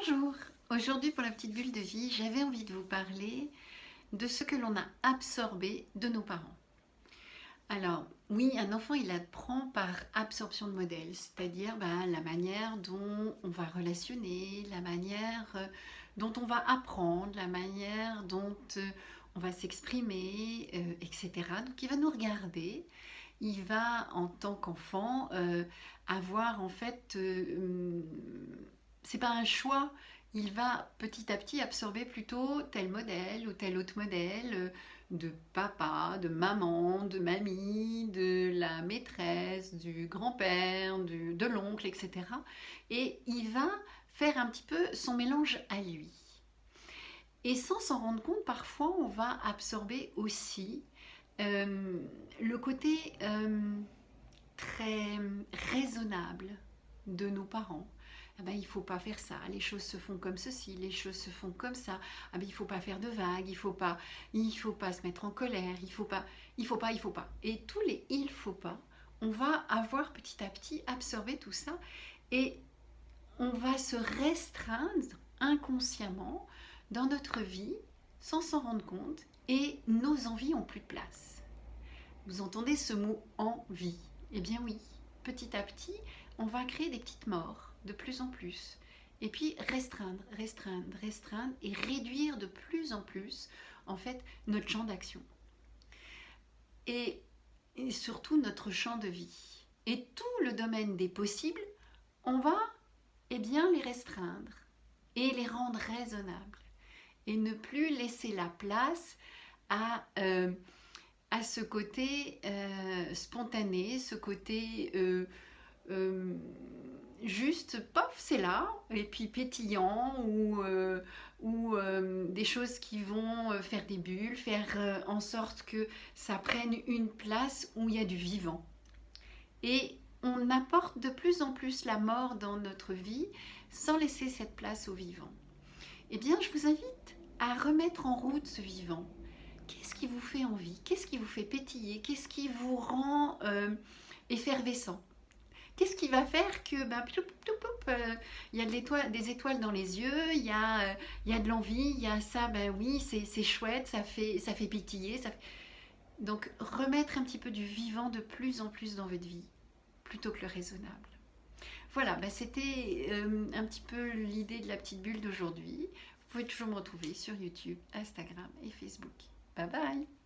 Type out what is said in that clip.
Bonjour, aujourd'hui pour la petite bulle de vie, j'avais envie de vous parler de ce que l'on a absorbé de nos parents. Alors oui, un enfant il apprend par absorption de modèles, c'est-à-dire la manière dont on va relationner, la manière dont on va apprendre, la manière dont on va s'exprimer, etc. Donc il va nous regarder, il va en tant qu'enfant avoir en fait c'est pas un choix, il va petit à petit absorber plutôt tel modèle ou tel autre modèle de papa, de maman, de mamie, de la maîtresse, du grand-père, de l'oncle, etc. Et il va faire un petit peu son mélange à lui. Et sans s'en rendre compte, parfois on va absorber aussi euh, le côté très raisonnable de nos parents. Ah ben, il ne faut pas faire ça, les choses se font comme ceci, les choses se font comme ça. Ah ben, il ne faut pas faire de vagues, il faut pas se mettre en colère, il faut pas, il faut pas, il faut pas. Et tous les il faut pas, on va avoir petit à petit absorbé tout ça et on va se restreindre inconsciemment dans notre vie sans s'en rendre compte et nos envies ont plus de place. Vous entendez ce mot envie? Eh bien oui, petit à petit, on va créer des petites morts de plus en plus. Et puis restreindre, restreindre, restreindre et réduire de plus en plus en fait notre champ d'action. Et, et surtout notre champ de vie. Et tout le domaine des possibles, on va bien les restreindre et les rendre raisonnables. Et ne plus laisser la place à ce côté spontané, ce côté juste, pof, c'est là, et puis pétillant, ou des choses qui vont faire des bulles, faire en sorte que ça prenne une place où il y a du vivant. Et on apporte de plus en plus la mort dans notre vie sans laisser cette place au vivant. Eh bien, je vous invite à remettre en route ce vivant. Qu'est-ce qui vous fait envie? Qu'est-ce qui vous fait pétiller? Qu'est-ce qui vous rend effervescent? Qu'est-ce qui va faire que il y a des étoiles dans les yeux, il y a de l'envie, il y a ça, oui, c'est chouette, ça fait pétiller. Donc remettre un petit peu du vivant de plus en plus dans votre vie, plutôt que le raisonnable. Voilà, c'était un petit peu l'idée de la petite bulle d'aujourd'hui. Vous pouvez toujours me retrouver sur YouTube, Instagram et Facebook. Bye bye!